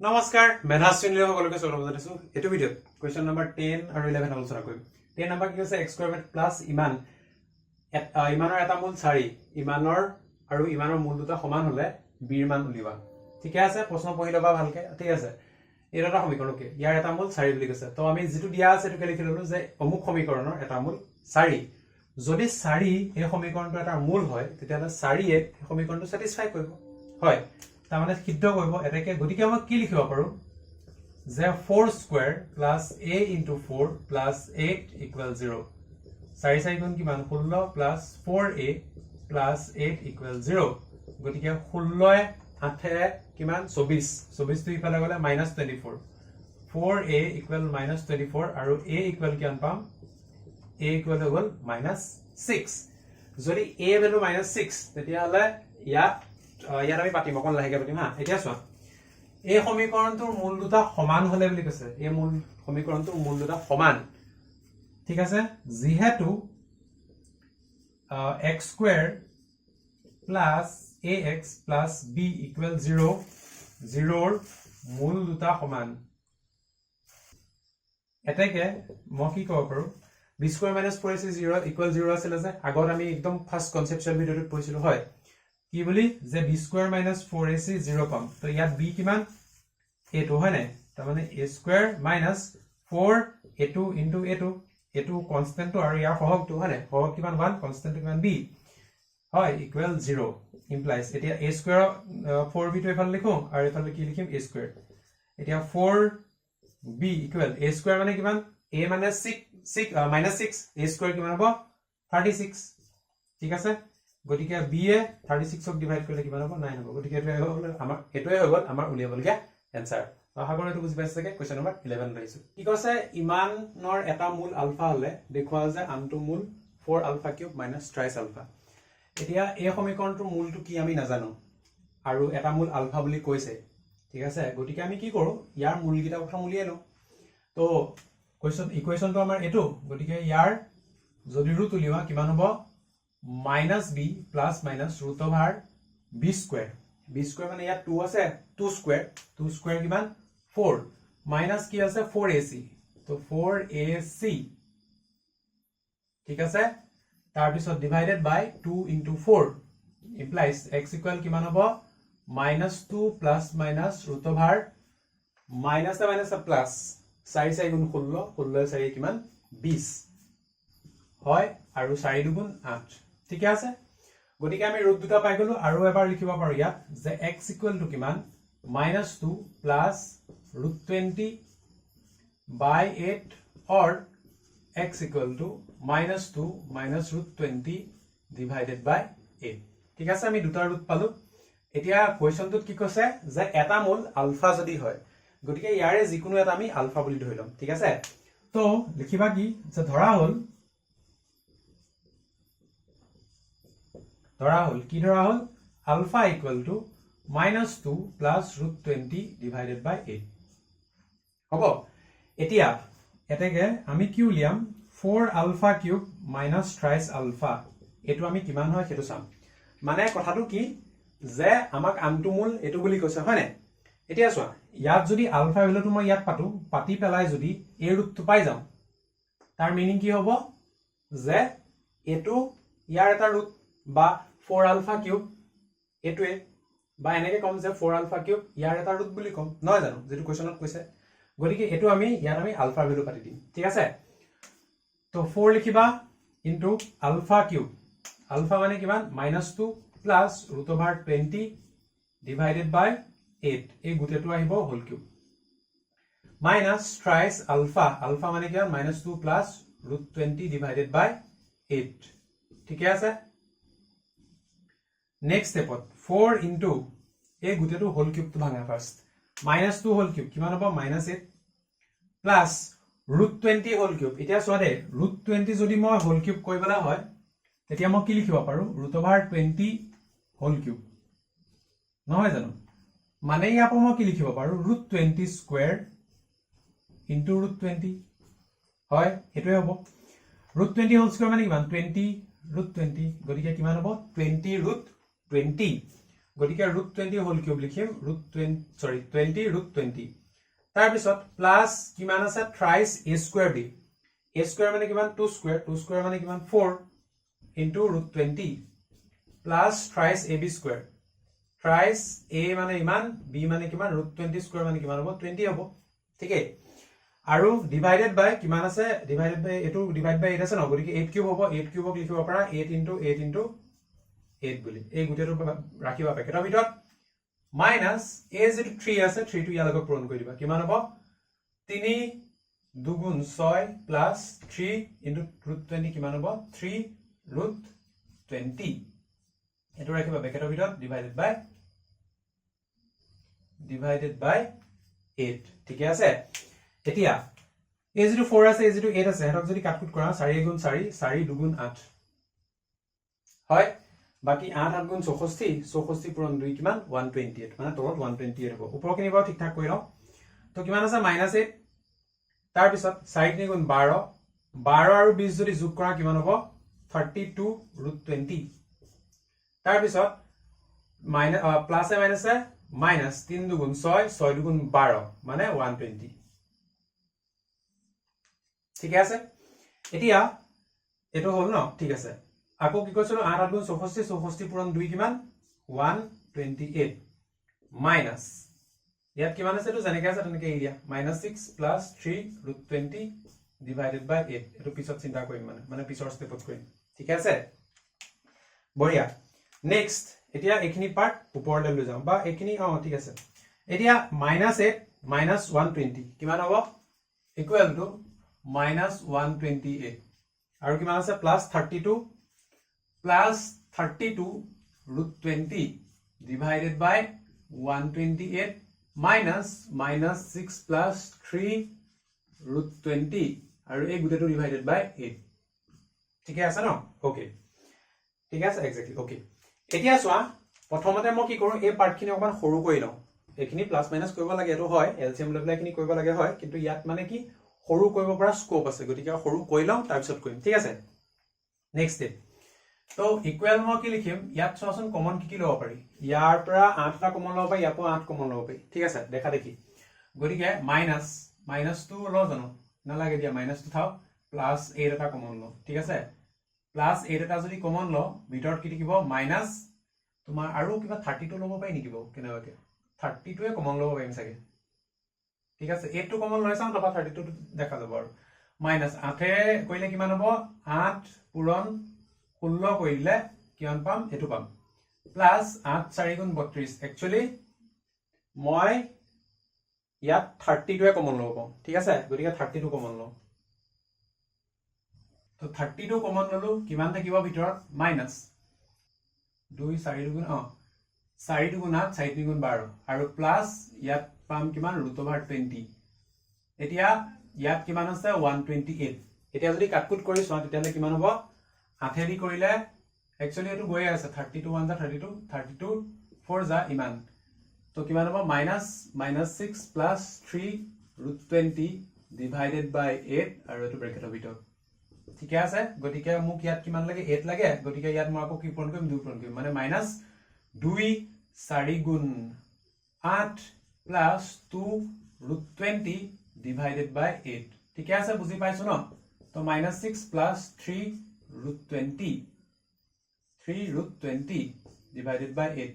নমস্কাৰ মেধা শ্ৰেণীৰ সকলোকে স্বাগতম জনাইছো এটো ভিডিঅ কোৱেশ্চন নম্বৰ 10 আৰু 11 আলোচনা কৰিম 10 নম্বৰ কি আছে x স্কয়াৰ প্লাস ইমানৰ এটা মূল 4 ইমানৰ আৰু ইমানৰ মূল দুটা সমান হলে b ৰ মান উলিবা ঠিক আছে প্ৰশ্ন পঢ়ি লবা ভালকে ঠিক আছে এৰ এটা সমীকৰণ কি ইয়াৰ এটা মূল 4 বুলি কৈছে তো আমি যেটো দিয়া আছে এটো লিখি ললো যে অমুক সমীকৰণৰ এটা মূল 4 যদি 4 এই সমীকৰণটো এটা মূল হয় তেতিয়াহলে 4 এই সমীকৰণটো স্যাটিসফাই কৰিব হয় তামানে সিদ্ধ কৰিব এটাকে গতিকে আমি কি লিখিব পাৰো যে 4 square plus a into 4 plus 8 equal 0 4 4 গুণ কিমান 16 plus 4a plus 8 equal 0 গতিকে 16 8 কিমান 24 24 টো ইফালে গলে -24 4a equal -24 আৰু a equal কিমান পাম a equal হৈ গল -6 যদি a ভ্যালু -6 তেতিয়া হলে ইয়াত আমি পাতিম অকন লাহেকে পাতিম হা এতিয়া চোৱা এই সমীকৰণটোৰ মূল দুটা সমান হলে বুলি কৈছে এই মূল সমীকৰণটোৰ মূল দুটা সমান ঠিক আছে যেহেতু x square plus ax plus b equal 0 0 ৰ মূল দুটা সমান এটাকে মই কি ক'ব পাৰো b স্কয়াৰ - 4ac 0 ইকুৱেল 0 আছিল যে আগত আমি একদম ফাৰ্স্ট কনসেপচুৱেল ভিডিওত পঢ়িছিলো হয় কি বলি যে b স্কয়াৰ - 4ac 0 পাম তো ইয়াত b কিমান a2 হয় নাই তাৰ মানে a square - 4a2 into a2 constant আৰু ইয়াৰ সহগটো হয় নাই সহগ কিমান 1 কনস্ট্যান্ট কিমান b হয় ইকুৱেল 0 ইমপ্লাইজ এতিয়া a স্কয়াৰ 4b টো এফালে লিখো আৰু এফালে কি লিখিম a স্কয়াৰ এতিয়া 4b ইকুৱেল a স্কয়াৰ মানে কিমান a মানে 6 a স্কয়াৰ কিমান হ'ব 36 ঠিক আছে গটিকে b এ 36 ক ডিভাইড কৰিলে কিমান হ'ব 9 হ'ব গটিকে এটোৱে হৈ গল আমাৰ উলিয়াবলগীয়া এনসাৰ আশা কৰো এটো বুজি পাইছে কোৱেশ্চন নম্বৰ 11 লৈছো কি কৈছে ইমানৰ এটা মূল আলফা হলে দেখুৱা যে আনটো মূল 4 আলফা কিউব - ট্ৰাইচ আলফা এতিয়া এই সমীকৰণটোৰ মূলটো কি আমি নাজানো আৰু এটা মূল আলফা বুলি কৈছে ঠিক আছে গটিকে আমি কি কৰো ইয়াৰ মূলগিটা প্ৰথম উলিয়াই লও তো ইকুৱেশনটো আমাৰ এটো গটিকে ইয়াৰ যদি ৰুট উলিওৱা কিমান হ'ব -b plus minus root over b square মানে ইয়াত 2 আছে 2 square কিমান 4 minus কি আছে 4ac তো 4ac ঠিক আছে তাৰ পিছত divided by 2 into 4 implies x equal কিমান হ'ব -2 plus minus root over minus plus 4 4 গুণ 16 16 4 কিমান 20 হয় আৰু 4 দুগুণ 8 ঠিক আছে গটিকে আমি ৰুট দুটা পাই গলো আৰু এবাৰ লিখিব পাৰো ইয়াত যে x ইকুৱেল টু কিমান -2 plus √20 by 8 or x equal to -2 minus √20 divided by 8 ঠিক আছে আমি দুটা ৰুট পালো এতিয়া কোৱেশ্চনটোত কি কৈছে যে এটা মূল আলফা যদি হয় গটিকে ইয়াৰে যিকোনো এটা আমি আলফা বুলি ধৰি লম ঠিক আছে তো লিখিবা কি যে ধৰা হল alpha equal to -2 plus √20 divided by 8 হ'ব এতিয়া এটাকে আমি কি উলিয়াম 4 alpha cube minus thrice alpha এটো আমি কিমান হয় হেতু চাম মানে কথাটো কি যে আমাক আনটো মূল এটো বুলি কৈছে হয় না এতিয়া চোৱা ইয়াত যদি আলফা ভ্যালুটো মই ইয়াত পাতি পেলাই যদি এই ৰুটটো পাই যাও তাৰ মিনিং কি হ'ব যে এটো ইয়াৰ এটা ৰুট বা 4 alpha cube এটোৱে বা এনেকে কম যে 4 alpha cube ইয়াৰ এটা ৰুট বুলি কম নহয় জানো যেটো কোৱেশ্চনত কৈছে গতিকে এটো আমি ইয়াত আমি আলফা ভ্যালু পাতি দিম ঠিক আছে তো 4 লিখিবা ইনটু আলফা কিউব আলফা মানে কিমান -2 প্লাস √20 ডিভাইডেড বাই 8 এই গুটেটো আহিব whole cube minus thrice alpha মানে কিমান -2 প্লাস √20 ডিভাইডেড বাই 8 ঠিক আছে Next step 4 into a গুটেটো whole কিউবটো ভাঙা ফার্স্ট -2 হোল কিউব কিমান হ'ব -8 প্লাস √20 হোল কিউব এতিয়া চোৱা দে √20 যদি মই হোল কিউব কৰিবলা হয় তেতিয়া মই কি লিখিব পাৰো √20 হোল কিউব নহয় জানো মানে ইয়াৰ পৰা মই কি লিখিব পাৰো √20 স্কয়াৰ ইনটু √20 হয় এটোই হ'ব √20 হোল স্কয়াৰ মানে কিমান 20 √20 গতিকে কিমান হ'ব 20 √20 গতিকে √20 হোল কিউব লিখিম √20 √20 তাৰ পিছত প্লাস কিমান আছে thrice a square b a square মানে কিমান 2 স্কয়াৰ মানে কিমান 4 into √20 plus thrice ab square thrice a মানে ইমান b মানে কিমান √20 স্কয়াৰ মানে কিমান হ'ব 20 হ'ব ঠিক আছে আৰু ডিভাইডেড বাই কিমান আছে ডিভাইডেড বাই এটো ডিভাইড বাই 8 আছে ন গতিকে 8 কিউব হ'ব 8 কিউবক লিখিব পাৰা 8 ইনটু 8 ইনটু 8 বুলি এই গুটেটো ৰাখিবা পেকেটৰ ভিতৰত মাইনাস a যেটো 3 আছে 3 টো ইয়াৰ লগত পূৰণ কৰি দিবা কিমান হ'ব 3 2 6 প্লাস 3 ইনটু √20 কিমান হ'ব 3 √20 এটো ৰাখিবা পেকেটৰ ভিতৰত ডিভাইডেড বাই 8 ঠিক আছে এতিয়া a যেটো 4 আছে a যেটো 8 আছে হেতক যদি কাটকুট কৰা 4 গুণ 4 4 2 গুণ 8 হয় বাকি 8 8 গুণ 64 64 পূৰণ 2 কিমান 128 মানে তলত 128 হ'ব উপৰখিনি বাৰু ঠিক ঠাক কৰি লও তো কিমান আছে -8 তাৰ পিছত 4 গুণ 12 12 আৰু 20 যদি যোগ কৰা কিমান হ'ব 32 √20 তাৰ পিছত প্লাস মাইনাসে মাইনাস 3 গুণ 6 6 গুণ 12 মানে 120 ঠিক আছে এতিয়া এটো হল ন ঠিক আছে আকৌ কি কৈছিলো 8 8 গুণ 64 64 পূৰণ 2 কিমান 128 মাইনাস ইয়াত কিমান আছে তো জানেকে আছে তেনেকে এৰিয়া -6 প্লাস 3 √20 ডিভাইডেড বাই 8 এটো পিছত চিন্তা কৰিম মানে পিছৰ স্টেপত কৰিম ঠিক আছে বঢ়িয়া নেক্সট এতিয়া এখিনি পাৰ্ট ওপৰলৈ লৈ যাম বা এখিনি ঠিক আছে এতিয়া -8 -120 কিমান হ'ব ইকুৱেল টু -128 আৰু কিমান আছে +32 √20 divided by 128 minus -6 plus 3 √20 আৰু এই গুটেটো divided by 8 ঠিক আছে ন ওকে ঠিক আছে এক্স্যাক্টলি ওকে এতিয়া চোৱা প্ৰথমতে মই কি কৰো এই পাৰ্টখিনি অকমান সৰু কৰি লওঁ এখিনি প্লাস মাইনাস কৰিব লাগে এটো হয় এলসিএম লৈ পেলাই খিনি কৰিব লাগে হয় কিন্তু ইয়াত মানে কি সৰু কৰিব পৰা স্কোপ আছে গতিকে সৰু কৰি লওঁ তাৰ পিছত কৰিম ঠিক আছে নেক্সট স্টেপ তো ইকুৱেল মই কি লিখিম ইয়াত চোৱাচোন কমন কি ল'ব পাৰি ইয়াৰ পৰা 8টা কমন ল'ব পাৰি ইয়াৰ পৰা 8 কমন ল'ব পাৰি ঠিক আছে দেখা দেখি গতিকে মাইনাস টো ল জানো নালাগে দিয়া মাইনাস টো থাও প্লাস 8 এটা কমন ল ঠিক আছে প্লাস 8 এটা যদি কমন ল ভিতৰত কি থাকিব মাইনাস তোমাৰ আৰু কিবা 32 ল'ব পাৰি নেকি কেনেবাকে 32 এ কমন ল'ব পাৰিম চাগে ঠিক আছে 8 টো কমন লৈ চাও তপা 32 টো দেখা যাব আৰু মাইনাস 8 এ কইলে কিমান হ'ব 8 পূৰণ 16 কইলে কিমান পাম এটো পাম প্লাস 8 4 গুণ 32 একচুয়ালি মই ইয়াত 32 এ কমন ল'ব পাম ঠিক আছে গতিকে 32 কমন লও তো 32 কমন ললো কিমান থাকিব ভিতৰত মাইনাস 2 4 গুণ 4 গুণ 8 4 গুণ 12 আৰু প্লাস ইয়াত পাম কিমান √20 এতিয়া ইয়াত কিমান আছে 128 এতিয়া যদি কাটকুট কৰি চোৱা তেতিয়ালে কিমান হ'ব 8 এৰি কৰিলে একচুয়ালি এটো গৈ আছে 32 1 32 32 4 যা ইমান তো কিমান হ'ব -6 প্লাস 3 √20 ডিভাইডেড বাই 8 আৰু এটো ব্ৰেকেটৰ ভিতৰত ঠিক আছে গতিকে মোক ইয়াত কিমান লাগে 8 লাগে গতিকে ইয়াত মই আকৌ কি পূৰণ কৰিম 2 পূৰণ কৰিম মানে -2 4 গুণ 8 প্লাস 2 √20 divided by 8 ঠিক আছে বুজি পাইছো ন তো -6 প্লাস 3 √20 divided by 8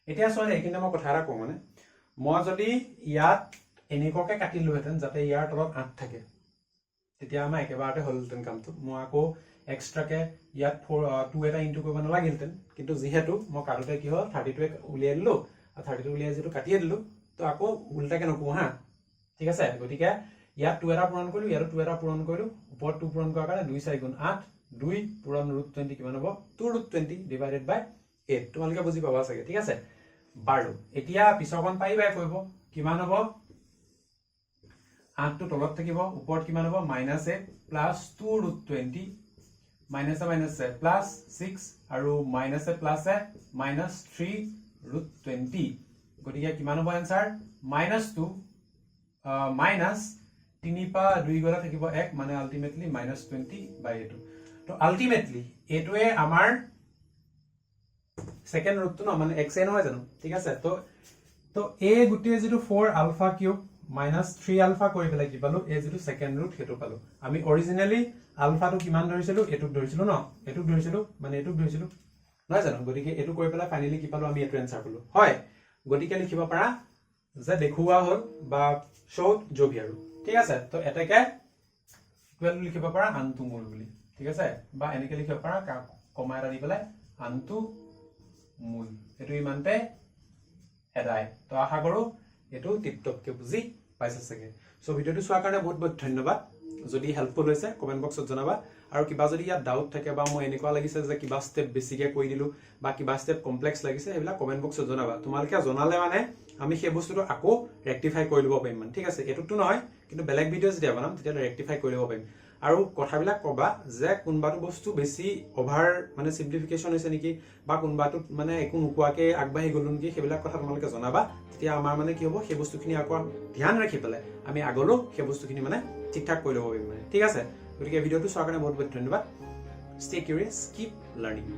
এতিয়া চোৱা এইখিনি মই কথা এটা কওঁ মানে মই যদি ইয়াত এনেককে কাটিলো হেতেন যাতে ইয়াৰ তলত 8 থাকে তেতিয়া আমাৰ একেবাৰতে হলতেন কামটো মই আকৌ এক্সট্ৰাকে ইয়াত 2 এটা ইনটু কৰিব নালাগিলতেন কিন্তু যেহেতু মই কাটোতে কি হ'ল 32 উলিয়াই দিলো আৰু 32 উলিয়াই যেটো কাটিয়ে দিলো তো আকৌ উল্টাকে নকও হা ঠিক আছে গতিকে ইয়াত 2 এটা পূৰণ কৰিলো ইয়াত 2 এটা পূৰণ কৰিলো ওপৰত 2 পূৰণ কৰাৰ কাৰণে 2 4 গুণ 8 2 পূৰণ √20 কিমান হ'ব 2 √20 divided by 8 তোমালোকে বুজি পাবা চাগে ঠিক আছে বাৰু এতিয়া পিছৰখন পাইবাই কৰিব কিমান হ'ব 8 টো তলত থাকিব ওপৰত কিমান হ'ব -8 প্লাস 2 √20 -a প্লাস 6 আৰু -a প্লাস -3 √20 গতিকে কিমান হ'ব आंसर -2 মাইনাস 3 পা 2 গলা থাকিব 1 মানে আলটিমেটলি -20/8 তো আলটিমেটলি এটোৱে আমাৰ সেকেন্ড ৰুটটো ন মানে x নহয় জানো ঠিক আছে তো a গুটিয়ে যেটো 4 আলফা কিউব minus 3 আলফা কৰি পেলাই কি পালো a যেটো সেকেন্ড ৰুট হেতু পালো আমি অৰিজিনালি আলফাটো কিমান ধৰিছিলো এটুক ধৰিছিলো ন এটুক ধৰিছিলো মানে এটুক ধৰিছিলো নহয় জানো গতিকে এটু কৰি পেলাই ফাইনালি কি পালো আমি এটু এনসাৰ পালো হয় গতিকে লিখিব পাৰা যে দেখুৱা হল বা শোড জবি আৰু ঠিক আছে তো এটাকে ইকুৱেল লিখিব পাৰা আনটো মূল বুলি ঠিক আছে বা এনেকে লিখিব পাৰা কমা এটা দি পেলাই আনটো মূল এটু ইমানতে এদাই তো আশা কৰো এটু টিপটপকে বুজি পাইছে সকে সো ভিডিওটো চোৱাৰ কাৰণে বহুত বহুত ধন্যবাদ যদি হেল্পফুল হৈছে কমেন্ট বক্সত জনাবা আৰু কিবা যদি ইয়াত ডাউট থাকে বা মই এনেকুৱা লাগিছে যে কিবা স্টেপ বেছিকে কৈ দিলো বা কিবা স্টেপ কমপ্লেক্স লাগিছে এবিলা কমেন্ট বক্সত জনাবা তোমালকে জনালে মানে আমি সেই বস্তুটো আকৌ ৰেক্টিফাই কৰি লব পাৰিম মানে ঠিক আছে এটুটো নহয় কিন্তু বেলেগ ভিডিও যেতিয়া বনাম তেতিয়া ৰেক্টিফাই কৰি লব পাৰিম আৰু কথাবিলাক কবা যে কোনবাটো বস্তু বেছি ওভাৰ মানে সিম্পলিফিকেশন হৈছে নেকি বা কোনবাটো মানে একো নুকুৱাকে আগবাঢ়ি গলো নেকি সেইবিলাক কথা তোমালকে জনাবা তেতিয়া আমাৰ মানে কি হ'ব সেই বস্তুখিনি আকৌ ধ্যান ৰাখি পেলাই আমি আগলো সেই বস্তুখিনি মানে ঠিকঠাক কৰি লব পাৰিম মানে ঠিক আছে গতিকে ভিডিওটো চোৱাৰ কাৰণে বহুত বহুত ধন্যবাদ stay curious keep learning